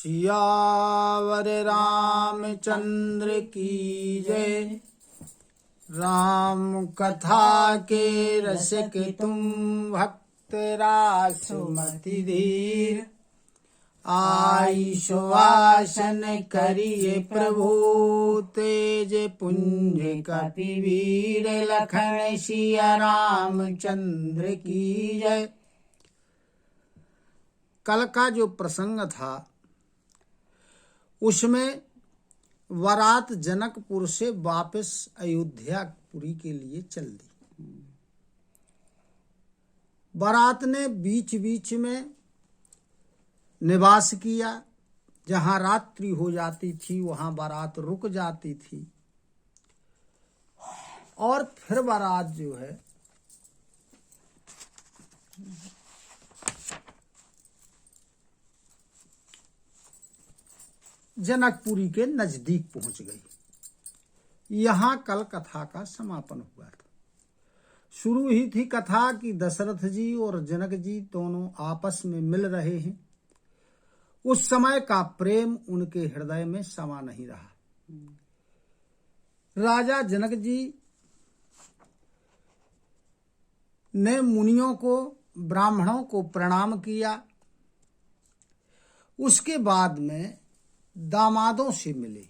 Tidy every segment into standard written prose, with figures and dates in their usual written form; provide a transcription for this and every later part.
सियावर रामचंद्र की जय। राम कथा के रसिक तुम भक्त रासुमति धीर। आई सुवासन करिए प्रभु तेज पुंज कपिवीर। लखन सिया रामचंद्र की जय। कल का जो प्रसंग था उसमें बारात जनकपुर से वापस अयोध्यापुरी के लिए चल दी। बारात ने बीच बीच में निवास किया। जहां रात्रि हो जाती थी वहां बारात रुक जाती थी और फिर बारात जो है जनकपुरी के नजदीक पहुंच गई। यहां कल कथा का समापन हुआ था। शुरू ही थी कथा कि दशरथ जी और जनक जी दोनों आपस में मिल रहे हैं। उस समय का प्रेम उनके हृदय में समा नहीं रहा। राजा जनक जी ने मुनियों को ब्राह्मणों को प्रणाम किया। उसके बाद में दामादों से मिले।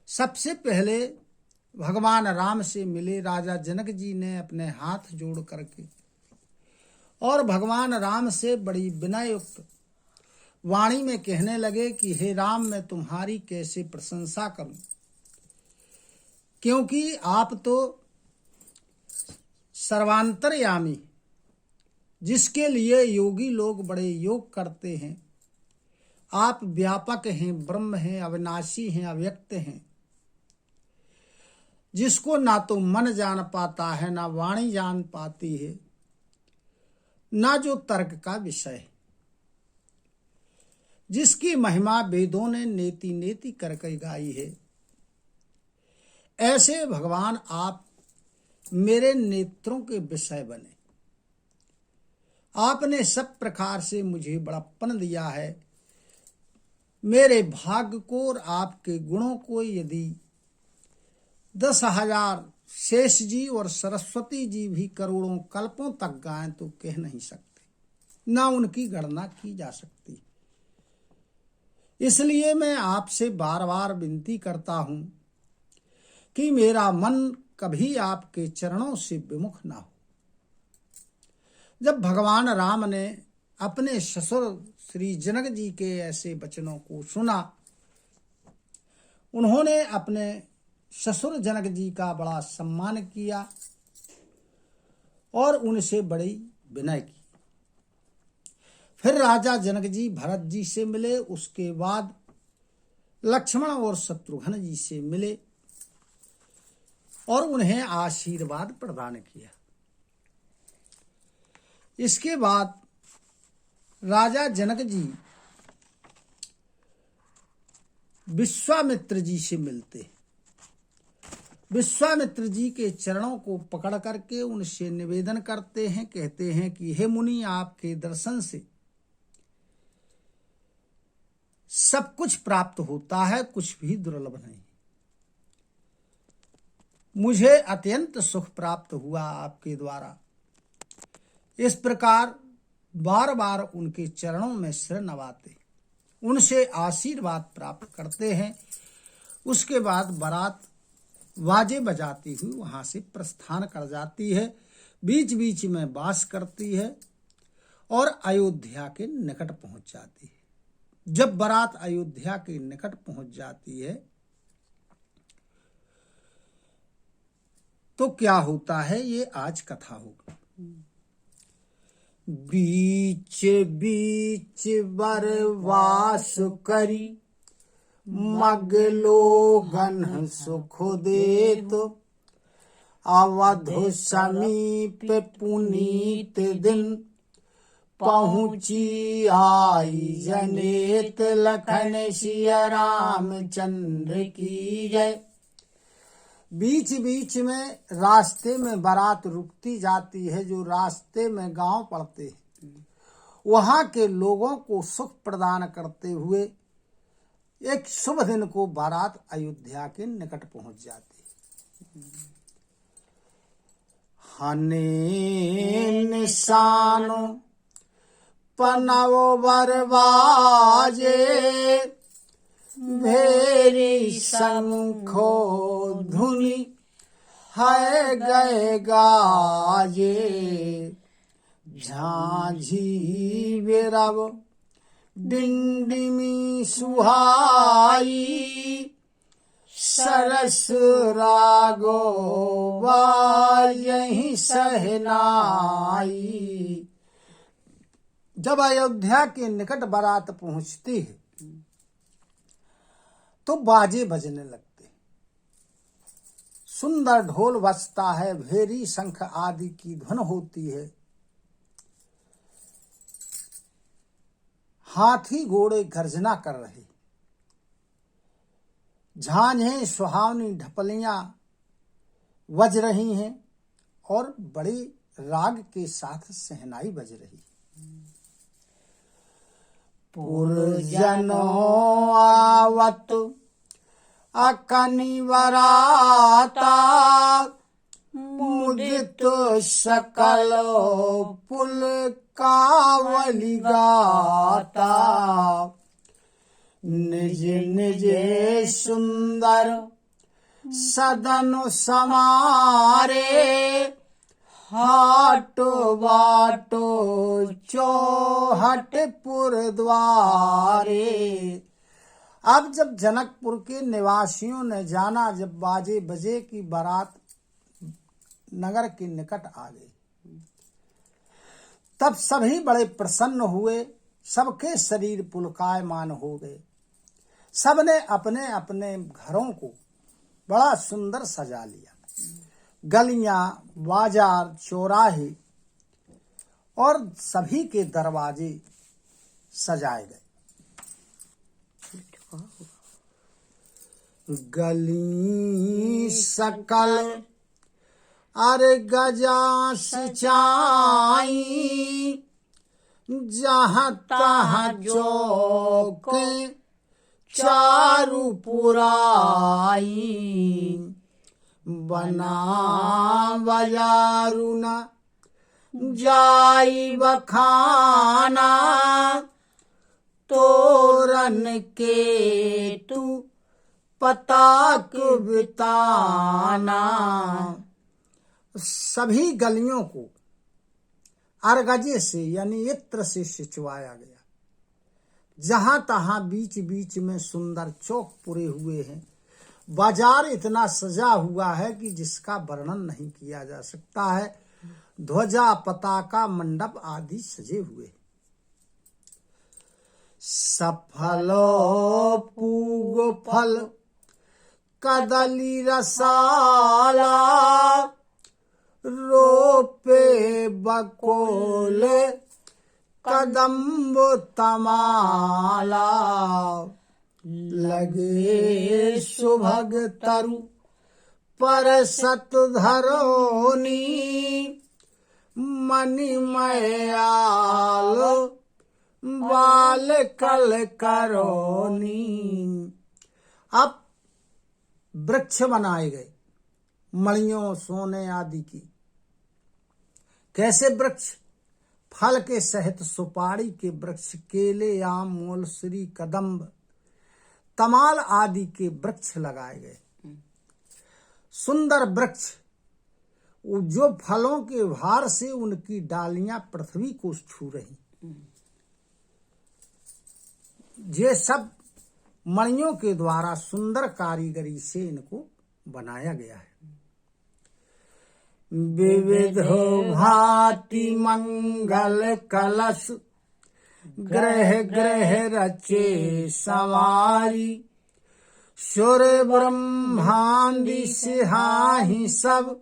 सबसे पहले भगवान राम से मिले। राजा जनक जी ने अपने हाथ जोड़ करके और भगवान राम से बड़ी विनययुक्त वाणी में कहने लगे कि हे राम, मैं तुम्हारी कैसे प्रशंसा करूं, क्योंकि आप तो सर्वांतर्यामी, जिसके लिए योगी लोग बड़े योग करते हैं। आप व्यापक हैं, ब्रह्म हैं, अविनाशी हैं, अव्यक्त हैं, जिसको ना तो मन जान पाता है, ना वाणी जान पाती है, ना जो तर्क का विषय है, जिसकी महिमा वेदों ने नेति नेति करके गाई है। ऐसे भगवान आप मेरे नेत्रों के विषय बने। आपने सब प्रकार से मुझे बड़प्पन दिया है। मेरे भाग्य को और आपके गुणों को यदि 10,000 शेष जी और सरस्वती जी भी करोड़ों कल्पों तक गाएं तो कह नहीं सकते, ना उनकी गणना की जा सकती। इसलिए मैं आपसे बार बार विनती करता हूं कि मेरा मन कभी आपके चरणों से विमुख ना हो। जब भगवान राम ने अपने ससुर श्री जनक जी के ऐसे वचनों को सुना, उन्होंने अपने ससुर जनक जी का बड़ा सम्मान किया और उनसे बड़ी विनय की। फिर राजा जनक जी भरत जी से मिले। उसके बाद लक्ष्मण और शत्रुघ्न जी से मिले और उन्हें आशीर्वाद प्रदान किया। इसके बाद राजा जनक जी विश्वामित्र जी से मिलते। विश्वामित्र जी के चरणों को पकड़ करके उनसे निवेदन करते हैं। कहते हैं कि हे मुनि, आपके दर्शन से सब कुछ प्राप्त होता है, कुछ भी दुर्लभ नहीं। मुझे अत्यंत सुख प्राप्त हुआ आपके द्वारा। इस प्रकार बार बार उनके चरणों में सिर नवाते, उनसे आशीर्वाद प्राप्त करते हैं। उसके बाद बारात बाजे बजाती हुई वहां से प्रस्थान कर जाती है। बीच बीच में वास करती है और अयोध्या के निकट पहुंच जाती है। जब बारात अयोध्या के निकट पहुंच जाती है तो क्या होता है, ये आज कथा होगी। बीच बीच बरवास करी, मगलोगन सुख देत। अवधु समीप पुनीत दिन, पहुंची आई जनेत। लखन सिया रामचंद्र की जय। बीच बीच में रास्ते में बारात रुकती जाती है। जो रास्ते में गांव पड़ते हैं वहां के लोगों को सुख प्रदान करते हुए एक शुभ दिन को बारात अयोध्या के निकट पहुंच जाती है। हने निशानो पनवो बरबाजे, भेरी शंखो धुनि है गए गाजे। झांझी बिरब डिंडिमी सुहाई, सरस रागो यही सहनाई। जब अयोध्या के निकट बारात पहुंचती है तो बाजे बजने लगते, सुंदर ढोल बजता है, भेरी शंख आदि की धुन होती है, हाथी घोड़े गर्जना कर रहे, झांझें सुहावनी ढपलियां बज रही हैं और बड़े राग के साथ सहनाई बज रही। पुरजनो आवत अकनि वराता, मुदित सकलो पुल कावली गाता। निज निज सुंदर सदन समारे, हाटो बाटो चौहटपुर द्वारे। अब जब जनकपुर के निवासियों ने जाना, जब बाजे बजे की बारात नगर के निकट आ गई, तब सभी बड़े प्रसन्न हुए, सबके शरीर पुलकायमान हो गए। सबने अपने अपने घरों को बड़ा सुंदर सजा लिया। गलियां, बाजार, चौराहे और सभी के दरवाजे सजाए गए। गली सकल अरे गजा सिंचाई, जहाँ तहाँ चौके चारू पुराई। बना बजारू न जाई बखाना, तोरन के तू पताक बिताना। सभी गलियों को अरगजे से यानी इत्र से सिंचवाया गया। जहां तहां बीच बीच में सुंदर चौक पुरे हुए हैं। बाजार इतना सजा हुआ है कि जिसका वर्णन नहीं किया जा सकता है। ध्वजा, पताका, मंडप आदि सजे हुए। सफलो पूग फल कदली रसाला, रोपे बकोल कदम्ब तमाला। लगे सुभग तरु पर सत धरोनी, मणिमयाल बाल कल करोनी। अब वृक्ष बनाए गए मणियों, सोने आदि की। कैसे वृक्ष? फल के सहित सुपारी के वृक्ष, केले, आम, मोलसरी, कदम्ब, तमाल आदि के वृक्ष लगाए गए। सुंदर वृक्ष जो फलों के भार से उनकी डालियां पृथ्वी को छू रही। ये सब मणियों के द्वारा सुंदर कारीगरी से इनको बनाया गया है। विविधो भांति मंगल कलश, ग्रह ग्रह रचे सवारी। सुर ब्रह्मांडी सिहाही सब,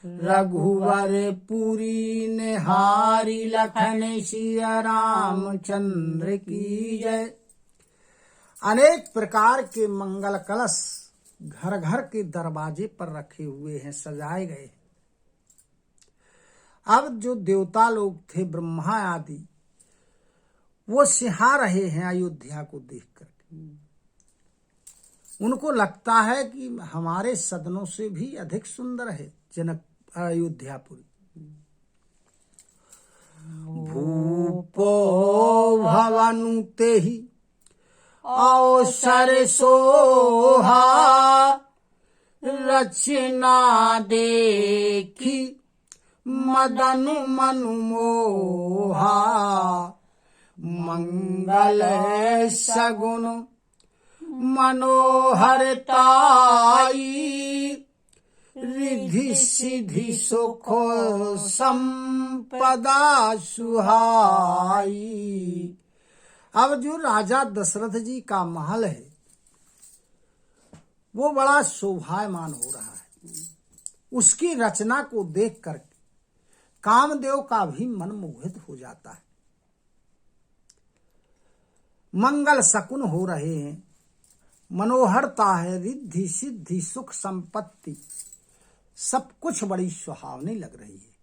रघुवर पुरी निहारी। लखन सिया रामचंद्र की जय। अनेक प्रकार के मंगल कलश घर घर के दरवाजे पर रखे हुए हैं, सजाए गए हैं। अब जो देवता लोग थे, ब्रह्मा आदि, वो सिहा रहे हैं अयोध्या को देख करके। उनको लगता है कि हमारे सदनों से भी अधिक सुंदर है जनक अयोध्यापुरी। भूपो भवनु तेहि अवसर सोहा, रचना देखी मदन मनु मोहा। मंगल सगुन मनोहरताई, रिधि सिधि सुख संपदा सुहाई। अब जो राजा दशरथ जी का महल है वो बड़ा शोभायमान हो रहा है। उसकी रचना को देख कर कामदेव का भी मन मोहित हो जाता है। मंगल शकुन हो रहे हैं, मनोहरता है, रिद्धि सिद्धि सुख संपत्ति सब कुछ बड़ी सुहावनी लग रही है।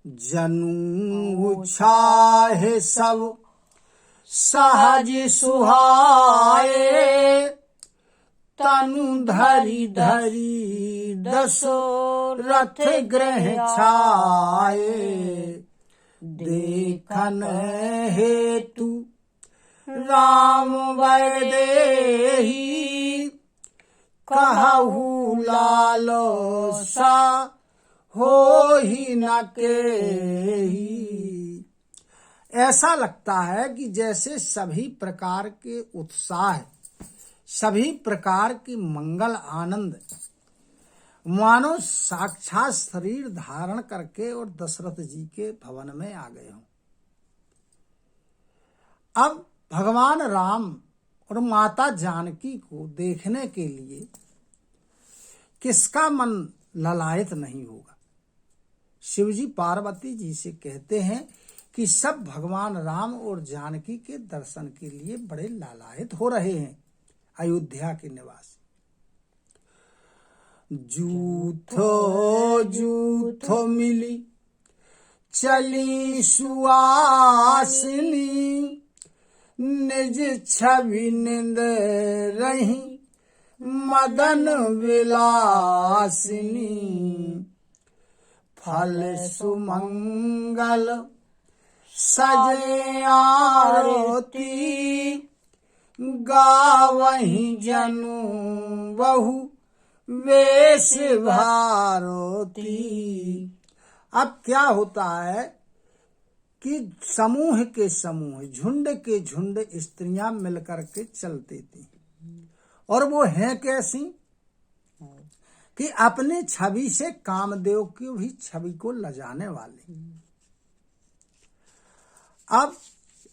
जनु छाहे सब सहज सुहाए, तनु धरी धरी दशरथ ग्रह छाए। देखन हेतु राम वर देहि, कहु लालो सा होहि न केहि। ऐसा लगता है कि जैसे सभी प्रकार के उत्साह, सभी प्रकार की मंगल आनंद मानो साक्षात शरीर धारण करके और दशरथ जी के भवन में आ गए हों। अब भगवान राम और माता जानकी को देखने के लिए किसका मन ललायत नहीं होगा। शिवजी पार्वती जी से कहते हैं कि सब भगवान राम और जानकी के दर्शन के लिए बड़े लालायित हो रहे हैं अयोध्या के निवासी। जूथो जूथो मिली चली सुआसिनी, निज छवि निंद रही मदन विलासिनी। फल सुमंगल सजे आरती, गावहीं जनु बहु वेश भारती। अब क्या होता है कि समूह के समूह, झुंड के झुंड स्त्रियां मिलकर के चलती थी, और वो हैं कैसी कि अपने छवि से कामदेव की भी छवि को लजाने वाले। अब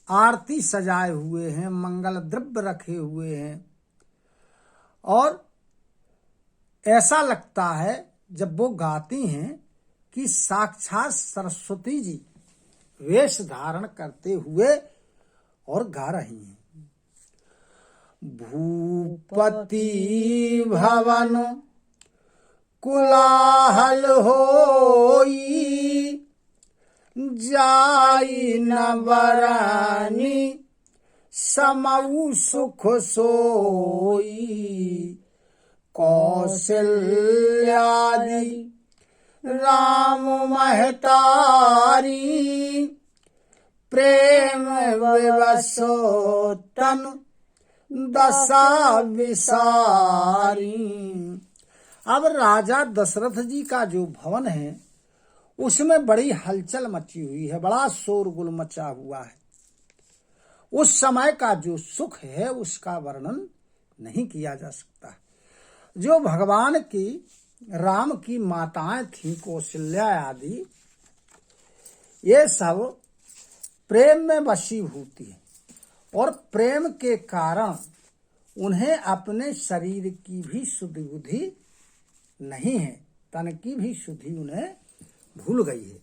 आरती सजाए हुए हैं, मंगल द्रव्य रखे हुए हैं, और ऐसा लगता है जब वो गाती हैं कि साक्षात सरस्वती जी वेश धारण करते हुए और गा रही हैं। भूपति भवन कुलाहल होई, जाई न बरानी समऊ सुख सोई। कौशल्यादि राम महतारी, प्रेम विवशो तन दशा विसारी। अब राजा दशरथ जी का जो भवन है उसमें बड़ी हलचल मची हुई है, बड़ा शोरगुल मचा हुआ है। उस समय का जो सुख है उसका वर्णन नहीं किया जा सकता। जो भगवान की राम की माताएं थी कौशल्या आदि, ये सब प्रेम में वशीभूत है, और प्रेम के कारण उन्हें अपने शरीर की भी शुद्धि बुद्धि नहीं है, तन की भी शुद्धि उन्हें भूल गई है।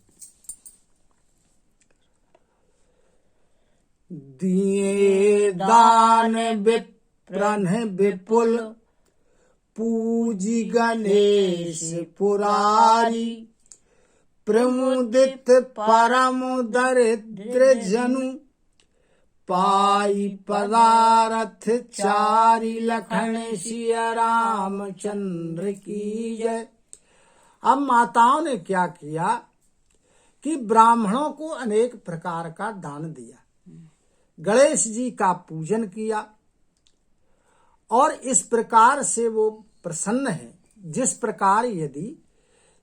दिए दान विप्रन विपुल, पूजी गणेश पुरारी। प्रमुदित परम दरिद्र जनु, पाई पदारथ चारि लखन सिया रामचंद्र की जय। अब माताओं ने क्या किया कि ब्राह्मणों को अनेक प्रकार का दान दिया, गणेश जी का पूजन किया, और इस प्रकार से वो प्रसन्न है जिस प्रकार यदि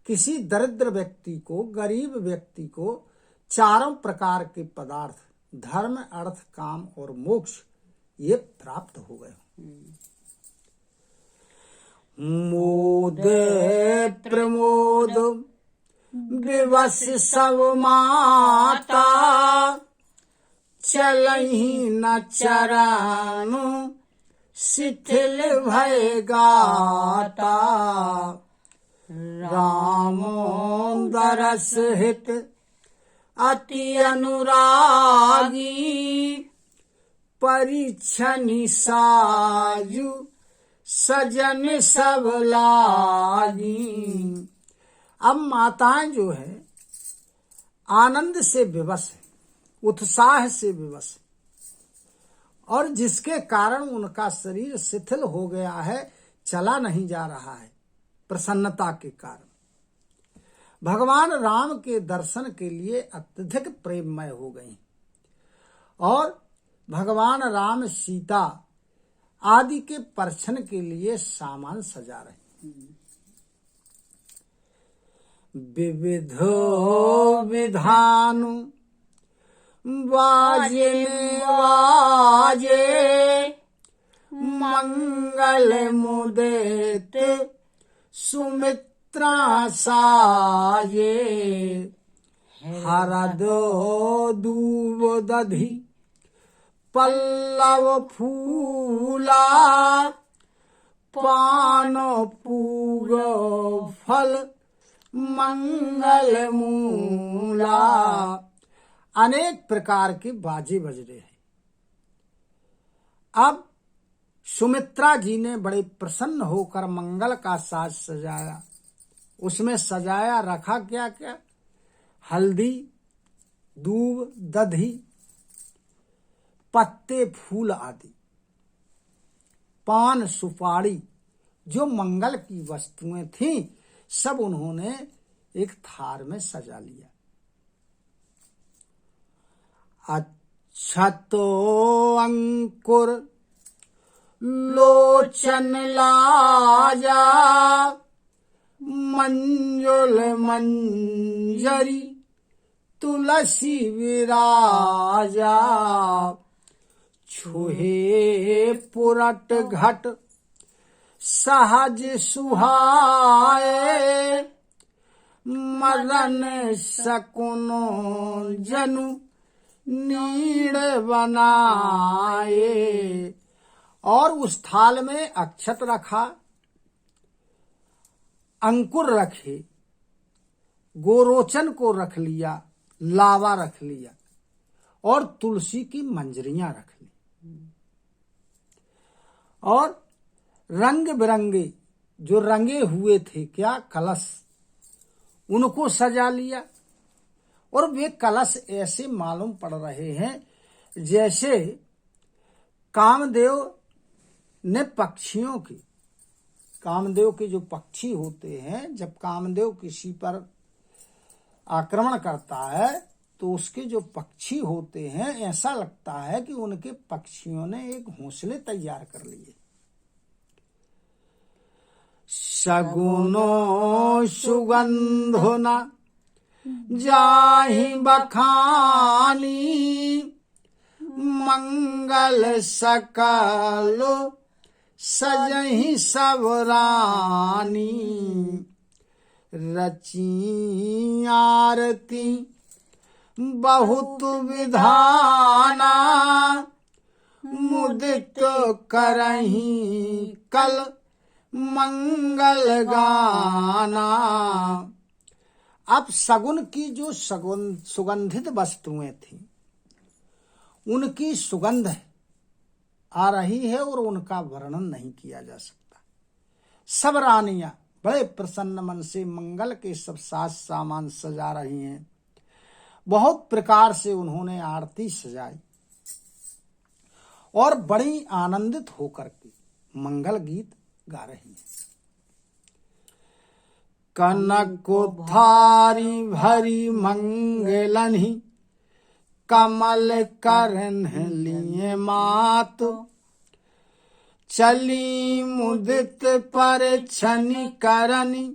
किसी दरिद्र व्यक्ति को, गरीब व्यक्ति को चारों प्रकार के पदार्थ धर्म, अर्थ, काम और मोक्ष ये प्राप्त हो गए। मोद प्रमोद विवश सब माता, चलहि न चरण शिथिल भय गाता। रामो दरस हित अति अनुरागी, परिछनि साजु सजन सब लागी। अब माताएं जो है आनंद से विवश है, उत्साह से विवश है, और जिसके कारण उनका शरीर शिथिल हो गया है, चला नहीं जा रहा है प्रसन्नता के कारण। भगवान राम के दर्शन के लिए अत्यधिक प्रेममय हो गई, और भगवान राम सीता आदि के परछन के लिए सामान सजा रहे। विविधो विधानु बाजे बाजे, मंगल मुदित सुमित्रा साजे। हरदो दूब दधि पल्लव फूला, पान पूग फल मंगल मूला। अनेक प्रकार के बाजे बज रहे हैं। अब सुमित्रा जी ने बड़े प्रसन्न होकर मंगल का साज सजाया। उसमें सजाया रखा क्या क्या? हल्दी, दूब, दधी, पत्ते, फूल आदि, पान, सुपारी, जो मंगल की वस्तुएं थीं सब उन्होंने एक थार में सजा लिया। अच्छतो अंकुर लोचन लाजा, मंजुल मंजरी तुलसी विराजा। छुहे पुरट घट सहज सुहाए, मदन सकुनो जनु नीड़ बनाए। और उस थाल में अक्षत रखा, अंकुर रखे, गोरोचन को रख लिया, लावा रख लिया, और तुलसी की मंजरियां रख ली, और रंग बिरंगे जो रंगे हुए थे क्या कलश, उनको सजा लिया। और वे कलश ऐसे मालूम पड़ रहे हैं जैसे कामदेव ने पक्षियों की, कामदेव के जो पक्षी होते हैं, जब कामदेव किसी पर आक्रमण करता है तो उसके जो पक्षी होते हैं ऐसा लगता है कि उनके पक्षियों ने एक घोंसले तैयार कर लिए। सगुनो सुगंधो न जाहि बखानी, मंगल सकल सजहि सब रानी। रची आरती बहुत विधाना, मुदित करहि कल मंगल गाना। अब सगुन की जो सुगंधित वस्तुएं थी उनकी सुगंध आ रही है और उनका वर्णन नहीं किया जा सकता। सब रानियां बड़े प्रसन्न मन से मंगल के सब साज सामान सजा रही हैं। बहुत प्रकार से उन्होंने आरती सजाई, और बड़ी आनंदित होकर के मंगल गीत गा रही हैं। कनक थारी भरी मंगलनि कमल करन लिए मात चली मुदित पर छनि करनी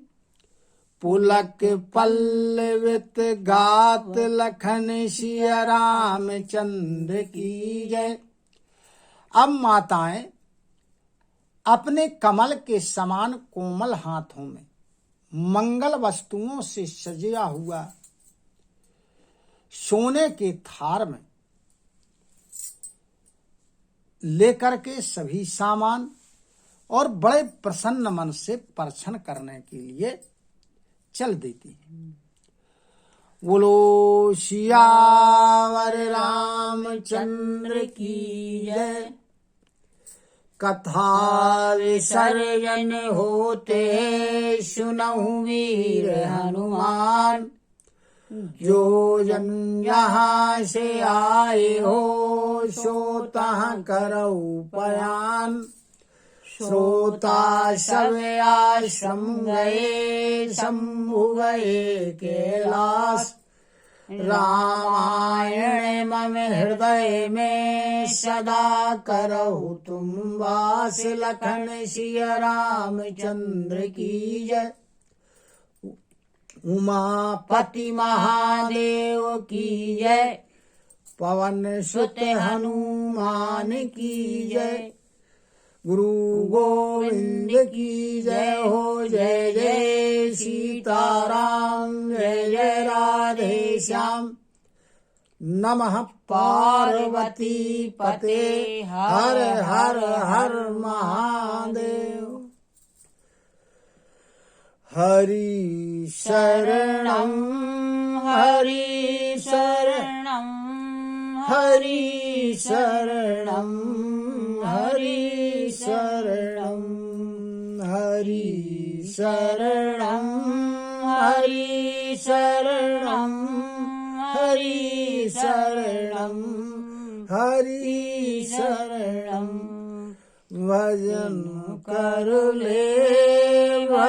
पुलक पल्लवित गात लखन सिया रामचंद्र की जय। अब माताएं अपने कमल के समान कोमल हाथों में मंगल वस्तुओं से सजा हुआ सोने के थार में लेकर के सभी सामान और बड़े प्रसन्न मन से परछन करने के लिए चल देती है। बोलो सियावर रामचंद्र की जय। कथा विसर्जन होते सुनहु वीर हनुमान जो जन यहाँ से आए हो सो तहाँ करऊ पयान। श्रोता सब आश्रम गए शंभु गए कैलाश रामायण मम हृदय में सदा करहु तुम वास। लखन सिया रामचंद्र की जय। उमापति महादेव की जय। पवन सुत हनुमान की जय। गुरु गोविंद की जय हो। जय जय सीताराम जय जय राधे श्याम। नमः पार्वती पते हर हर हर महादेव। हरि शरणं हरि शरणं हरि शरणं हरि शरणं हरि शरणं हरि शरणं हरि शरणं हरि शरणं। भजन कर ले